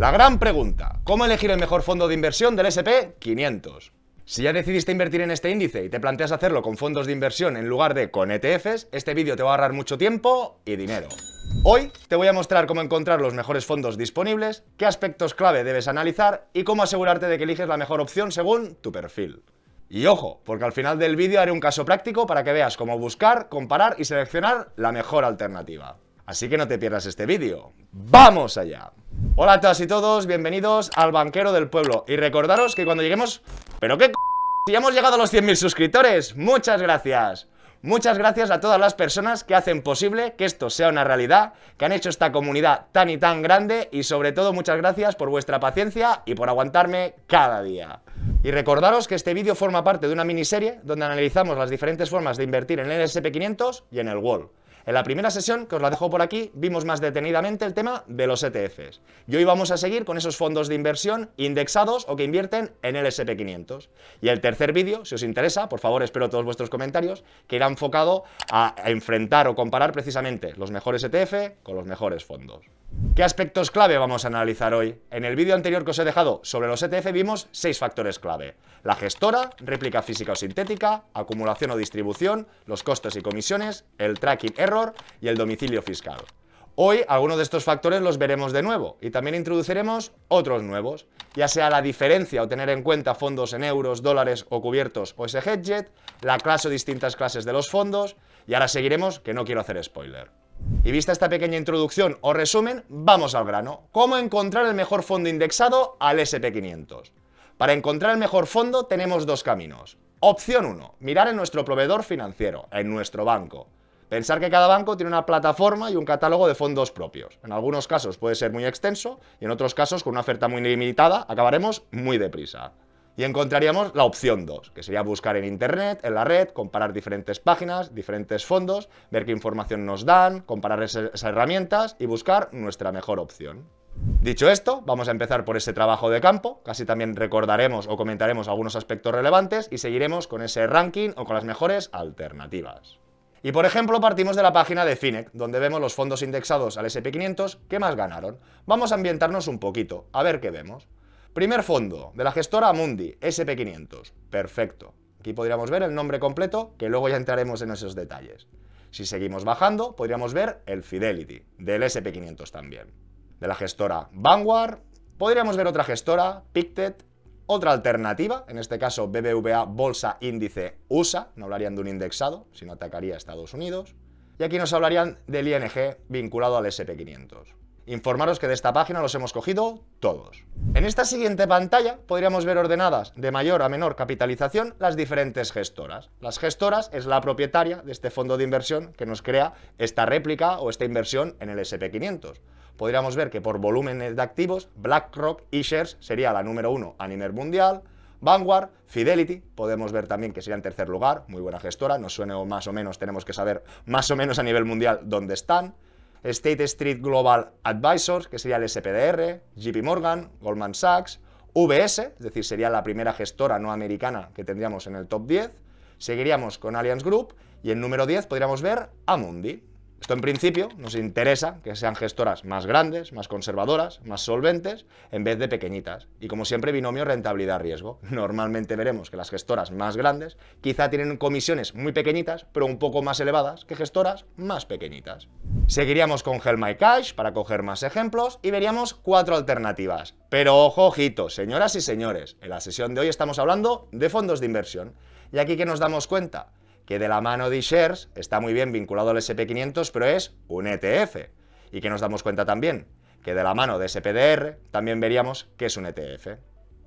La gran pregunta, ¿cómo elegir el mejor fondo de inversión del S&P 500? Si ya decidiste invertir en este índice y te planteas hacerlo con fondos de inversión en lugar de con ETFs, este vídeo te va a ahorrar mucho tiempo y dinero. Hoy te voy a mostrar cómo encontrar los mejores fondos disponibles, qué aspectos clave debes analizar y cómo asegurarte de que eliges la mejor opción según tu perfil. Y ojo, porque al final del vídeo haré un caso práctico para que veas cómo buscar, comparar y seleccionar la mejor alternativa. Así que no te pierdas este vídeo. ¡Vamos allá! Hola a todas y todos, bienvenidos al Banquero del Pueblo. Y recordaros que cuando lleguemos... ¿Pero qué c***? Si ya hemos llegado a los 100.000 suscriptores. ¡Muchas gracias! Muchas gracias a todas las personas que hacen posible que esto sea una realidad, que han hecho esta comunidad tan y tan grande y sobre todo muchas gracias por vuestra paciencia y por aguantarme cada día. Y recordaros que este vídeo forma parte de una miniserie donde analizamos las diferentes formas de invertir en el S&P 500 y en el Wall. En la primera sesión, que os la dejo por aquí, vimos más detenidamente el tema de los ETFs. Y hoy vamos a seguir con esos fondos de inversión indexados o que invierten en el S&P 500. Y el tercer vídeo, si os interesa, por favor espero todos vuestros comentarios, que irá enfocado a enfrentar o comparar precisamente los mejores ETF con los mejores fondos. ¿Qué aspectos clave vamos a analizar hoy? En el vídeo anterior que os he dejado sobre los ETF vimos 6 factores clave. La gestora, réplica física o sintética, acumulación o distribución, los costes y comisiones, el tracking error y el domicilio fiscal. Hoy algunos de estos factores los veremos de nuevo y también introduciremos otros nuevos, ya sea la diferencia o tener en cuenta fondos en euros, dólares o cubiertos o ese hedged, la clase o distintas clases de los fondos y ahora seguiremos que no quiero hacer spoiler. Y vista esta pequeña introducción o resumen, vamos al grano. ¿Cómo encontrar el mejor fondo indexado al S&P 500? Para encontrar el mejor fondo tenemos dos caminos. Opción 1, mirar en nuestro proveedor financiero, en nuestro banco. Pensar que cada banco tiene una plataforma y un catálogo de fondos propios. En algunos casos puede ser muy extenso y en otros casos con una oferta muy limitada acabaremos muy deprisa. Y encontraríamos la opción 2, que sería buscar en internet, en la red, comparar diferentes páginas, diferentes fondos, ver qué información nos dan, comparar esas herramientas y buscar nuestra mejor opción. Dicho esto, vamos a empezar por ese trabajo de campo, casi también recordaremos o comentaremos algunos aspectos relevantes y seguiremos con ese ranking o con las mejores alternativas. Y por ejemplo partimos de la página de Fineck, donde vemos los fondos indexados al S&P 500 que más ganaron. Vamos a ambientarnos un poquito, a ver qué vemos. Primer fondo, de la gestora Amundi, S&P 500. Perfecto. Aquí podríamos ver el nombre completo, que luego ya entraremos en esos detalles. Si seguimos bajando, podríamos ver el Fidelity, del S&P 500 también. De la gestora Vanguard, podríamos ver otra gestora, Pictet, otra alternativa, en este caso BBVA Bolsa Índice USA, no hablarían de un indexado, sino atacaría a Estados Unidos. Y aquí nos hablarían del ING vinculado al S&P 500. Informaros que de esta página los hemos cogido todos. En esta siguiente pantalla podríamos ver ordenadas de mayor a menor capitalización las diferentes gestoras. Las gestoras es la propietaria de este fondo de inversión que nos crea esta réplica o esta inversión en el S&P 500. Podríamos ver que por volumen de activos, BlackRock eShares sería la número 1 a nivel mundial, Vanguard, Fidelity, podemos ver también que sería en tercer lugar, muy buena gestora, nos suene o más o menos, tenemos que saber más o menos a nivel mundial dónde están. State Street Global Advisors, que sería el SPDR, JP Morgan, Goldman Sachs, VS, es decir, sería la primera gestora no americana que tendríamos en el top 10, seguiríamos con Allianz Group y en número 10 podríamos ver Amundi. Esto en principio nos interesa que sean gestoras más grandes, más conservadoras, más solventes, en vez de pequeñitas. Y como siempre, binomio rentabilidad-riesgo. Normalmente veremos que las gestoras más grandes quizá tienen comisiones muy pequeñitas, pero un poco más elevadas que gestoras más pequeñitas. Seguiríamos con Held My Cash para coger más ejemplos y veríamos 4 alternativas. Pero ojo, ojito, señoras y señores, en la sesión de hoy estamos hablando de fondos de inversión. Y aquí que nos damos cuenta que de la mano de eShares está muy bien vinculado al S&P 500, pero es un ETF. Y que nos damos cuenta también que de la mano de SPDR también veríamos que es un ETF.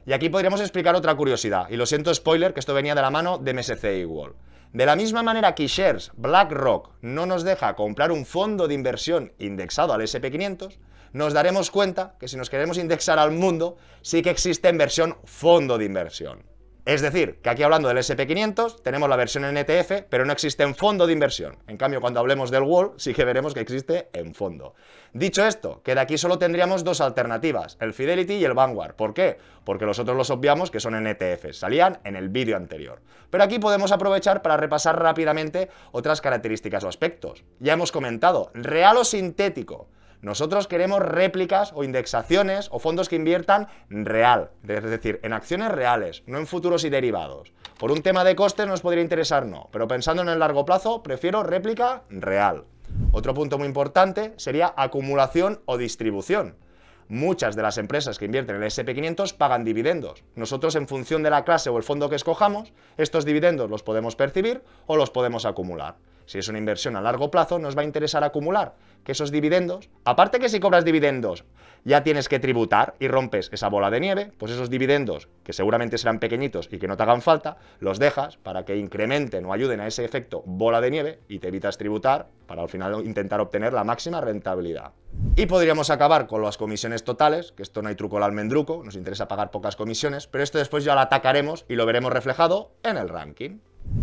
Y aquí podríamos explicar otra curiosidad, y lo siento spoiler, que esto venía de la mano de MSCI World. De la misma manera que eShares, BlackRock no nos deja comprar un fondo de inversión indexado al S&P 500, nos daremos cuenta que si nos queremos indexar al mundo, sí que existe en versión fondo de inversión. Es decir, que aquí hablando del S&P 500 tenemos la versión en ETF, pero no existe en fondo de inversión. En cambio, cuando hablemos del Wall, sí que veremos que existe en fondo. Dicho esto, que de aquí solo tendríamos dos alternativas, el Fidelity y el Vanguard. ¿Por qué? Porque los otros los obviamos que son en ETFs, salían en el vídeo anterior. Pero aquí podemos aprovechar para repasar rápidamente otras características o aspectos. Ya hemos comentado, real o sintético. Nosotros queremos réplicas o indexaciones o fondos que inviertan real, es decir, en acciones reales, no en futuros y derivados. Por un tema de costes nos podría interesar, no, pero pensando en el largo plazo, prefiero réplica real. Otro punto muy importante sería acumulación o distribución. Muchas de las empresas que invierten en el S&P 500 pagan dividendos. Nosotros, en función de la clase o el fondo que escojamos, estos dividendos los podemos percibir o los podemos acumular. Si es una inversión a largo plazo, nos va a interesar acumular que esos dividendos, aparte que si cobras dividendos ya tienes que tributar y rompes esa bola de nieve, pues esos dividendos, que seguramente serán pequeñitos y que no te hagan falta, los dejas para que incrementen o ayuden a ese efecto bola de nieve y te evitas tributar para al final intentar obtener la máxima rentabilidad. Y podríamos acabar con las comisiones totales, que esto no hay truco al almendruco, nos interesa pagar pocas comisiones, pero esto después ya lo atacaremos y lo veremos reflejado en el ranking.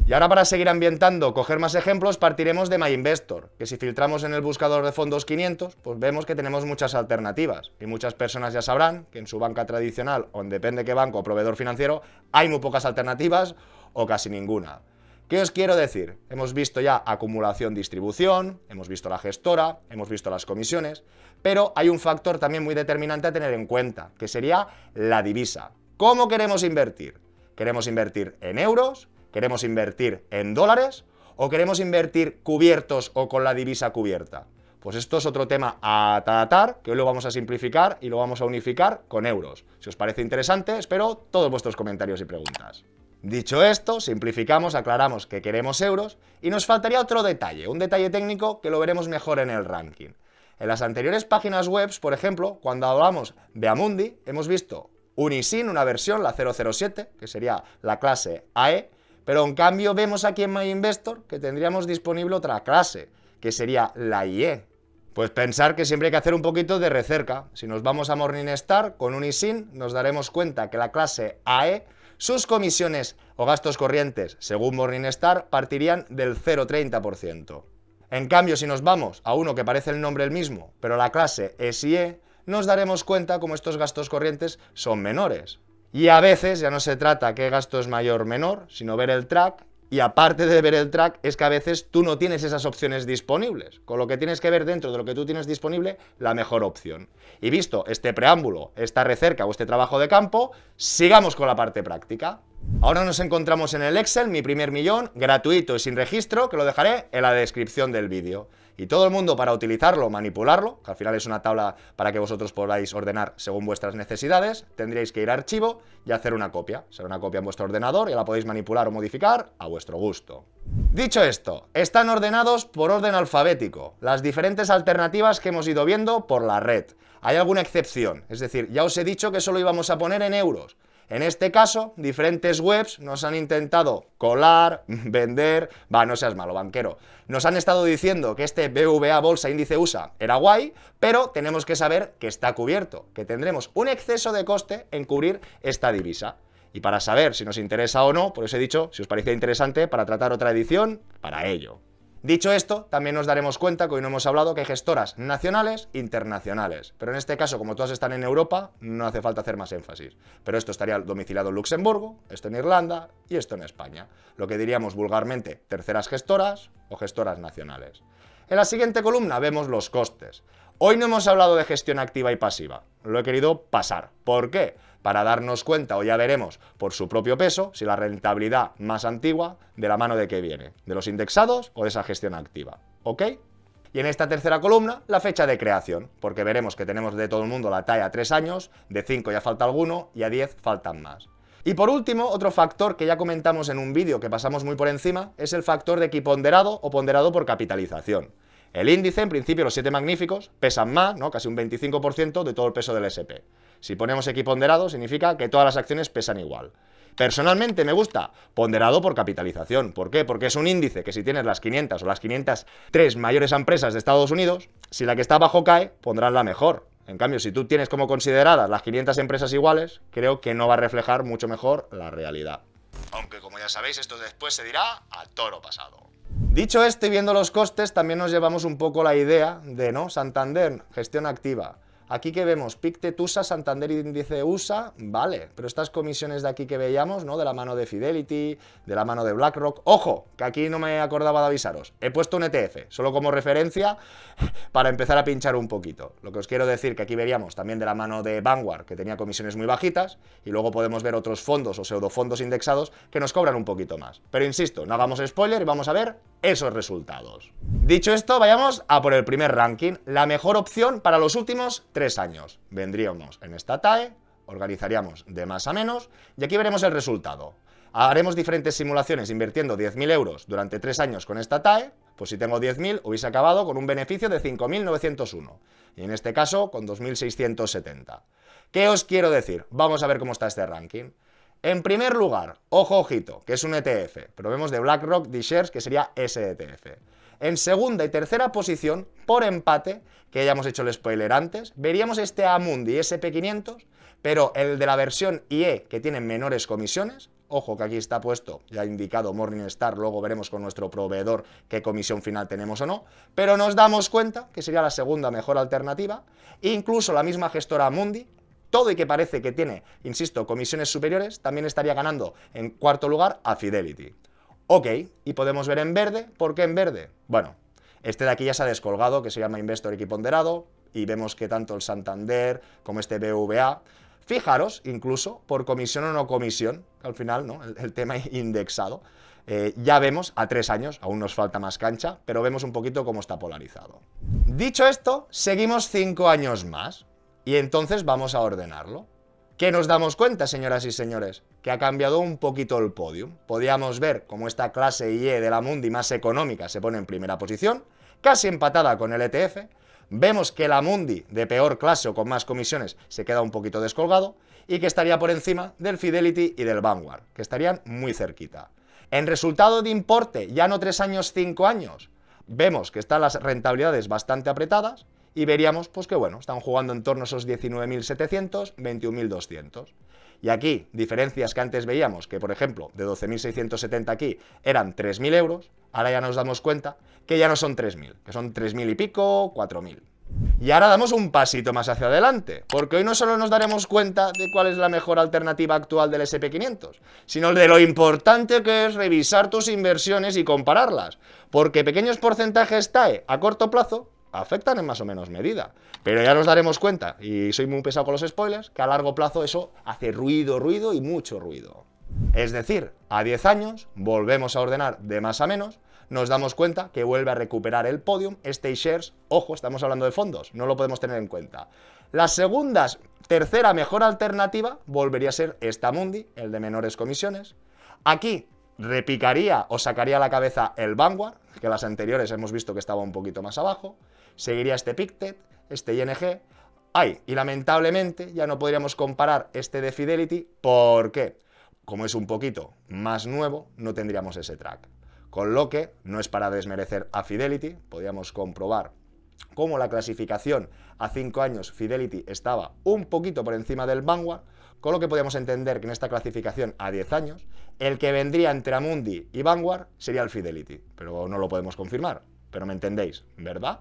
Y ahora, para seguir ambientando, coger más ejemplos, partiremos de MyInvestor, que si filtramos en el buscador de fondos 500, pues vemos que tenemos muchas alternativas. Y muchas personas ya sabrán que en su banca tradicional, o en depende qué banco o proveedor financiero, hay muy pocas alternativas o casi ninguna. ¿Qué os quiero decir? Hemos visto ya acumulación-distribución, hemos visto la gestora, hemos visto las comisiones, pero hay un factor también muy determinante a tener en cuenta, que sería la divisa. ¿Cómo queremos invertir? ¿Queremos invertir en euros? ¿Queremos invertir en dólares? ¿O queremos invertir cubiertos o con la divisa cubierta? Pues esto es otro tema a tratar, que hoy lo vamos a simplificar y lo vamos a unificar con euros. Si os parece interesante, espero todos vuestros comentarios y preguntas. Dicho esto, simplificamos, aclaramos que queremos euros y nos faltaría otro detalle, un detalle técnico que lo veremos mejor en el ranking. En las anteriores páginas web, por ejemplo, cuando hablamos de Amundi, hemos visto un ISIN, una versión, la 007, que sería la clase AE, pero en cambio vemos aquí en MyInvestor que tendríamos disponible otra clase, que sería la IE. Pues pensar que siempre hay que hacer un poquito de recerca. Si nos vamos a Morningstar con un ISIN, nos daremos cuenta que la clase AE, sus comisiones o gastos corrientes, según Morningstar, partirían del 0,30%. En cambio, si nos vamos a uno que parece el nombre el mismo, pero la clase SIE, nos daremos cuenta como estos gastos corrientes son menores. Y a veces ya no se trata qué gasto es mayor o menor, sino ver el track. Y aparte de ver el track, es que a veces tú no tienes esas opciones disponibles, con lo que tienes que ver dentro de lo que tú tienes disponible la mejor opción. Y visto este preámbulo, esta recerca o este trabajo de campo, sigamos con la parte práctica. Ahora nos encontramos en el Excel, mi primer millón, gratuito y sin registro, que lo dejaré en la descripción del vídeo. Y todo el mundo, para utilizarlo, manipularlo, que al final es una tabla para que vosotros podáis ordenar según vuestras necesidades, tendréis que ir a archivo y hacer una copia. Será una copia en vuestro ordenador y la podéis manipular o modificar a vuestro gusto. Dicho esto, están ordenados por orden alfabético, las diferentes alternativas que hemos ido viendo por la red. Hay alguna excepción, es decir, ya os he dicho que solo íbamos a poner en euros. En este caso, diferentes webs nos han intentado colar, vender... no seas malo, banquero. Nos han estado diciendo que este BVA Bolsa Índice USA era guay, pero tenemos que saber que está cubierto, que tendremos un exceso de coste en cubrir esta divisa. Y para saber si nos interesa o no, por eso he dicho, si os parecía interesante, para tratar otra edición, para ello. Dicho esto, también nos daremos cuenta que hoy no hemos hablado que hay gestoras nacionales e internacionales. Pero en este caso, como todas están en Europa, no hace falta hacer más énfasis. Pero esto estaría domiciliado en Luxemburgo, esto en Irlanda y esto en España. Lo que diríamos vulgarmente terceras gestoras o gestoras nacionales. En la siguiente columna vemos los costes. Hoy no hemos hablado de gestión activa y pasiva. Lo he querido pasar. ¿Por qué? Para darnos cuenta, o ya veremos por su propio peso, si la rentabilidad más antigua, de la mano de qué viene, de los indexados o de esa gestión activa, ¿ok? Y en esta tercera columna, la fecha de creación, porque veremos que tenemos de todo el mundo la talla a 3 años, de 5 ya falta alguno y a 10 faltan más. Y por último, otro factor que ya comentamos en un vídeo que pasamos muy por encima, es el factor de equiponderado o ponderado por capitalización. El índice, en principio, los 7 magníficos, pesan más, ¿no? Casi un 25% de todo el peso del S&P. Si ponemos equiponderado, significa que todas las acciones pesan igual. Personalmente me gusta ponderado por capitalización. ¿Por qué? Porque es un índice que si tienes las 500 o las 503 mayores empresas de Estados Unidos, si la que está abajo cae, pondrás la mejor. En cambio, si tú tienes como consideradas las 500 empresas iguales, creo que no va a reflejar mucho mejor la realidad. Aunque, como ya sabéis, esto después se dirá a toro pasado. Dicho esto y viendo los costes, también nos llevamos un poco la idea de, ¿no? Santander, gestión activa. Aquí que vemos Pictet USA, Santander Índice USA, vale, pero estas comisiones de aquí que veíamos, ¿no? De la mano de Fidelity, de la mano de BlackRock, ojo, que aquí no me acordaba de avisaros, he puesto un ETF, solo como referencia para empezar a pinchar un poquito. Lo que os quiero decir que aquí veríamos también de la mano de Vanguard, que tenía comisiones muy bajitas, y luego podemos ver otros fondos o pseudofondos indexados que nos cobran un poquito más. Pero insisto, no hagamos spoiler y vamos a ver esos resultados. Dicho esto, vayamos a por el primer ranking, la mejor opción para los últimos 3 años. Vendríamos en esta TAE, organizaríamos de más a menos y aquí veremos el resultado. Haremos diferentes simulaciones invirtiendo 10.000 euros durante 3 años con esta TAE, pues si tengo 10.000 hubiese acabado con un beneficio de 5.901 y en este caso con 2.670. ¿Qué os quiero decir? Vamos a ver cómo está este ranking. En primer lugar, ojo ojito, que es un ETF, pero vemos de BlackRock D-Shares, que sería ese ETF. En segunda y tercera posición, por empate, que ya hemos hecho el spoiler antes, veríamos este Amundi SP500, pero el de la versión IE, que tiene menores comisiones. Ojo que aquí está puesto, ya indicado Morningstar, luego veremos con nuestro proveedor qué comisión final tenemos o no, pero nos damos cuenta que sería la segunda mejor alternativa, incluso la misma gestora Amundi, todo y que parece que tiene, insisto, comisiones superiores, también estaría ganando en cuarto lugar a Fidelity. Ok, y podemos ver en verde. ¿Por qué en verde? Bueno, este de aquí ya se ha descolgado, que se llama Investor Equiponderado, y vemos que tanto el Santander como este BVA, fijaros, incluso, por comisión o no comisión, al final, ¿no? El tema indexado, ya vemos a 3 años, aún nos falta más cancha, pero vemos un poquito cómo está polarizado. Dicho esto, seguimos 5 años más. Y entonces vamos a ordenarlo. ¿Qué nos damos cuenta, señoras y señores? Que ha cambiado un poquito el podium. Podíamos ver cómo esta clase IE de la Mundi más económica se pone en primera posición, casi empatada con el ETF. Vemos que la Mundi de peor clase o con más comisiones se queda un poquito descolgado y que estaría por encima del Fidelity y del Vanguard, que estarían muy cerquita. En resultado de importe, ya no 3 años, 5 años, vemos que están las rentabilidades bastante apretadas. Y veríamos, pues que bueno, están jugando en torno a esos 19.700, 21.200. Y aquí, diferencias que antes veíamos, que por ejemplo, de 12.670 aquí eran 3.000 euros, ahora ya nos damos cuenta que ya no son 3.000, que son 3.000 y pico, 4.000. Y ahora damos un pasito más hacia adelante, porque hoy no solo nos daremos cuenta de cuál es la mejor alternativa actual del SP500, sino de lo importante que es revisar tus inversiones y compararlas, porque pequeños porcentajes TAE a corto plazo afectan en más o menos medida. Pero ya nos daremos cuenta, y soy muy pesado con los spoilers, que a largo plazo eso hace ruido y mucho ruido. Es decir, a 10 años volvemos a ordenar de más a menos, nos damos cuenta que vuelve a recuperar el podium, este shares, ojo, estamos hablando de fondos, no lo podemos tener en cuenta. La tercera mejor alternativa volvería a ser esta Mundi, el de menores comisiones. Aquí repicaría o sacaría a la cabeza el Vanguard, que las anteriores hemos visto que estaba un poquito más abajo. Seguiría este Pictet, este ING. Y lamentablemente ya no podríamos comparar este de Fidelity. ¿Por qué? Como es un poquito más nuevo, no tendríamos ese track. Con lo que no es para desmerecer a Fidelity, podríamos comprobar cómo la clasificación a 5 años Fidelity estaba un poquito por encima del Vanguard, con lo que podríamos entender que en esta clasificación a 10 años, el que vendría entre Amundi y Vanguard sería el Fidelity, pero no lo podemos confirmar, pero me entendéis, ¿verdad?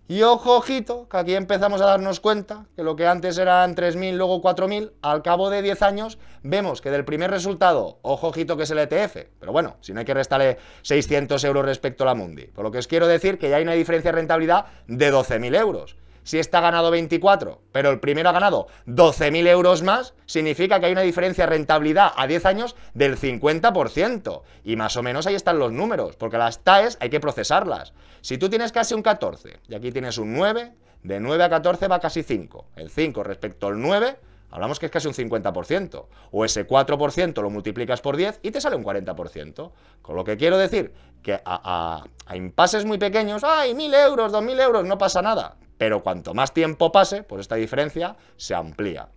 Y ojo, ojito, que aquí empezamos a darnos cuenta que lo que antes eran 3.000, luego 4.000, al cabo de 10 años vemos que del primer resultado, ojo, ojito, que es el ETF, pero bueno, si no hay que restarle 600 euros respecto a la Mundi, por lo que os quiero decir que ya hay una diferencia de rentabilidad de 12.000 euros. Si esta ha ganado 24, pero el primero ha ganado 12.000 euros más, significa que hay una diferencia de rentabilidad a 10 años del 50%. Y más o menos ahí están los números, porque las TAEs hay que procesarlas. Si tú tienes casi un 14 y aquí tienes un 9, de 9 a 14 va casi 5. El 5 respecto al 9, hablamos que es casi un 50%. O ese 4% lo multiplicas por 10 y te sale un 40%. Con lo que quiero decir que a impases muy pequeños, ¡ay, 1.000 euros, 2.000 euros! No pasa nada. Pero cuanto más tiempo pase, pues esta diferencia se amplía.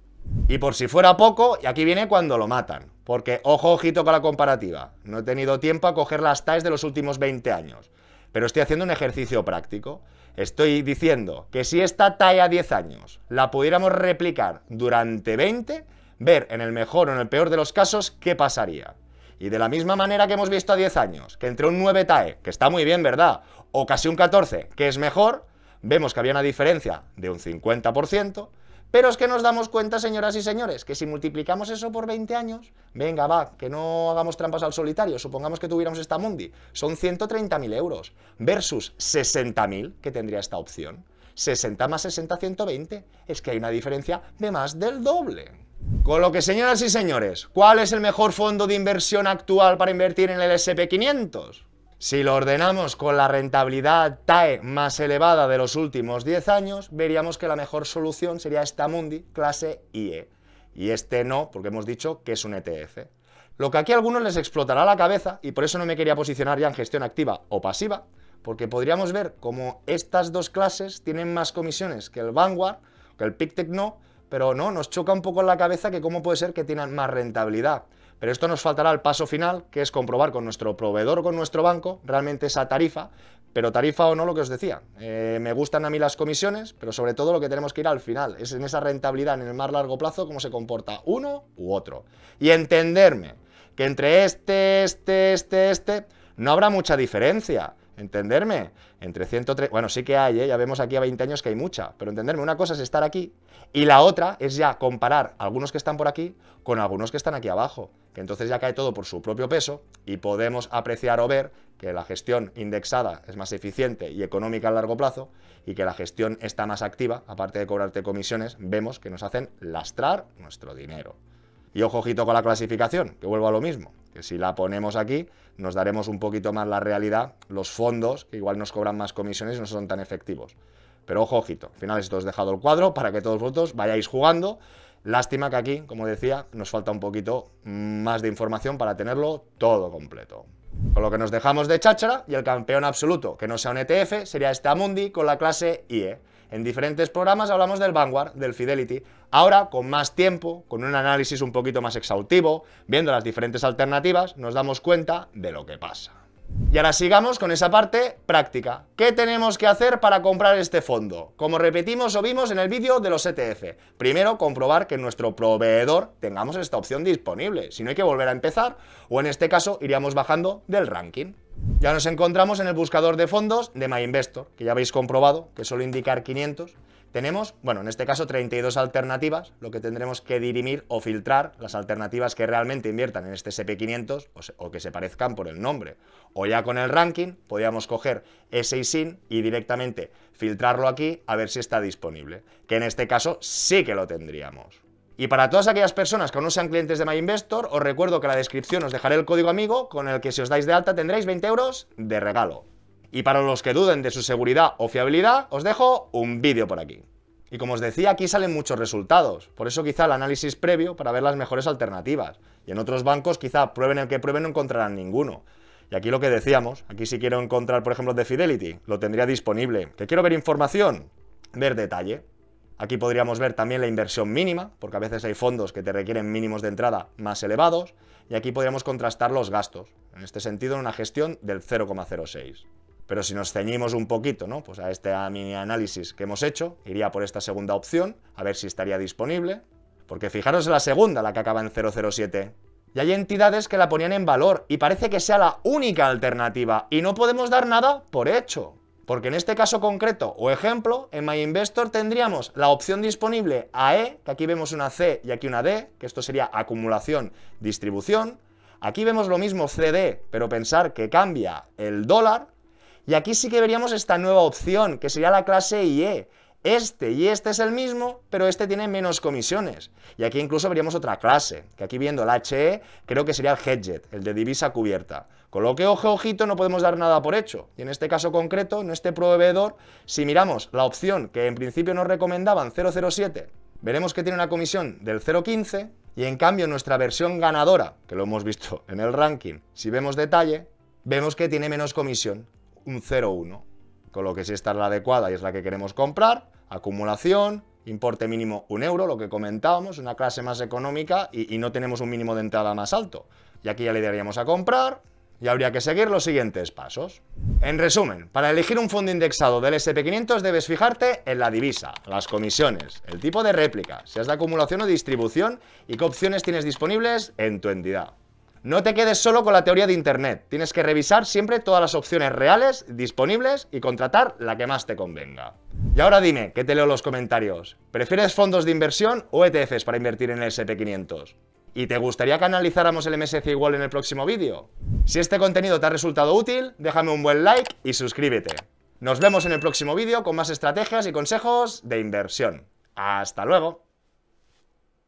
Y por si fuera poco, y aquí viene cuando lo matan. Porque, ojo, ojito con la comparativa. No he tenido tiempo a coger las TAEs de los últimos 20 años. Pero estoy haciendo un ejercicio práctico. Estoy diciendo que si esta TAE a 10 años la pudiéramos replicar durante 20, ver en el mejor o en el peor de los casos qué pasaría. Y de la misma manera que hemos visto a 10 años, que entre un 9 TAE, que está muy bien, ¿verdad?, o casi un 14, que es mejor, vemos que había una diferencia de un 50%, pero es que nos damos cuenta, señoras y señores, que si multiplicamos eso por 20 años, venga, va, que no hagamos trampas al solitario, supongamos que tuviéramos esta Mundi, son 130.000 euros, versus 60.000 que tendría esta opción. 60 más 60, 120, es que hay una diferencia de más del doble. Con lo que, señoras y señores, ¿cuál es el mejor fondo de inversión actual para invertir en el S&P500? Si lo ordenamos con la rentabilidad TAE más elevada de los últimos 10 años, veríamos que la mejor solución sería esta Mundi clase IE. Y este no, porque hemos dicho que es un ETF. Lo que aquí a algunos les explotará la cabeza, y por eso no me quería posicionar ya en gestión activa o pasiva, porque podríamos ver cómo estas dos clases tienen más comisiones que el Vanguard, que el PicTech no, pero no, nos choca un poco en la cabeza que cómo puede ser que tienen más rentabilidad. Pero esto nos faltará el paso final, que es comprobar con nuestro proveedor o con nuestro banco realmente esa tarifa, pero tarifa o no, lo que os decía. Me gustan a mí las comisiones, pero sobre todo lo que tenemos que ir al final, es en esa rentabilidad en el más largo plazo, cómo se comporta uno u otro. Y entenderme que entre este, no habrá mucha diferencia. Entenderme, entre 103, bueno, sí que hay, ya vemos aquí a 20 años que hay mucha, pero entenderme, una cosa es estar aquí y la otra es ya comparar algunos que están por aquí con algunos que están aquí abajo, que entonces ya cae todo por su propio peso y podemos apreciar o ver que la gestión indexada es más eficiente y económica a largo plazo y que la gestión está más activa, aparte de cobrarte comisiones, vemos que nos hacen lastrar nuestro dinero. Y ojo, ojito con la clasificación, que vuelvo a lo mismo, que si la ponemos aquí nos daremos un poquito más la realidad, los fondos, que igual nos cobran más comisiones y no son tan efectivos. Pero ojo, ojito, al final esto os he dejado el cuadro para que todos vosotros vayáis jugando. Lástima que aquí, como decía, nos falta un poquito más de información para tenerlo todo completo. Con lo que nos dejamos de cháchara, y el campeón absoluto que no sea un ETF sería este Amundi con la clase IE. En diferentes programas hablamos del Vanguard, del Fidelity. Ahora, con más tiempo, con un análisis un poquito más exhaustivo, viendo las diferentes alternativas, nos damos cuenta de lo que pasa. Y ahora sigamos con esa parte práctica. ¿Qué tenemos que hacer para comprar este fondo? Como repetimos o vimos en el vídeo de los ETF. Primero, comprobar que en nuestro proveedor tengamos esta opción disponible. Si no, hay que volver a empezar, o en este caso, iríamos bajando del ranking. Ya nos encontramos en el buscador de fondos de MyInvestor, que ya habéis comprobado que suele indicar 500. Tenemos, bueno, en este caso 32 alternativas, lo que tendremos que dirimir o filtrar las alternativas que realmente inviertan en este SP500 o que se parezcan por el nombre. O ya con el ranking podríamos coger ese ISIN y directamente filtrarlo aquí a ver si está disponible, que en este caso sí que lo tendríamos. Y para todas aquellas personas que aún no sean clientes de MyInvestor, os recuerdo que en la descripción os dejaré el código amigo con el que si os dais de alta tendréis 20 euros de regalo. Y para los que duden de su seguridad o fiabilidad, os dejo un vídeo por aquí. Y como os decía, aquí salen muchos resultados, por eso quizá el análisis previo para ver las mejores alternativas. Y en otros bancos quizá prueben el que prueben no encontrarán ninguno. Y aquí lo que decíamos, aquí si quiero encontrar por ejemplo de Fidelity, lo tendría disponible. ¿Que quiero ver información? Ver detalle. Aquí podríamos ver también la inversión mínima, porque a veces hay fondos que te requieren mínimos de entrada más elevados, y aquí podríamos contrastar los gastos, en este sentido en una gestión del 0,06. Pero si nos ceñimos un poquito, ¿no? Pues a este mini análisis que hemos hecho, iría por esta segunda opción, a ver si estaría disponible, porque fijaros en la segunda, la que acaba en 007. Y hay entidades que la ponían en valor, y parece que sea la única alternativa, y no podemos dar nada por hecho. Porque en este caso concreto o ejemplo, en MyInvestor tendríamos la opción disponible AE, que aquí vemos una C y aquí una D, que esto sería acumulación, distribución. Aquí vemos lo mismo CD, pero pensar que cambia el dólar. Y aquí sí que veríamos esta nueva opción, que sería la clase IE. Este y este es el mismo, pero este tiene menos comisiones. Y aquí incluso veríamos otra clase, que aquí viendo el HE, creo que sería el Hedged, el de divisa cubierta. Con lo que, ojo, ojito, no podemos dar nada por hecho. Y en este caso concreto, en este proveedor, si miramos la opción que en principio nos recomendaban 007, veremos que tiene una comisión del 0,15, y en cambio nuestra versión ganadora, que lo hemos visto en el ranking, si vemos detalle, vemos que tiene menos comisión, un 0,1. Con lo que si esta es la adecuada y es la que queremos comprar, acumulación, importe mínimo 1 euro, lo que comentábamos, una clase más económica y no tenemos un mínimo de entrada más alto. Y aquí ya le daríamos a comprar y habría que seguir los siguientes pasos. En resumen, para elegir un fondo indexado del SP500 debes fijarte en la divisa, las comisiones, el tipo de réplica, si es de acumulación o distribución y qué opciones tienes disponibles en tu entidad. No te quedes solo con la teoría de internet, tienes que revisar siempre todas las opciones reales, disponibles y contratar la que más te convenga. Y ahora dime, que te leo los comentarios, ¿prefieres fondos de inversión o ETFs para invertir en el SP500? ¿Y te gustaría que analizáramos el MSCI World en el próximo vídeo? Si este contenido te ha resultado útil, déjame un buen like y suscríbete. Nos vemos en el próximo vídeo con más estrategias y consejos de inversión. ¡Hasta luego!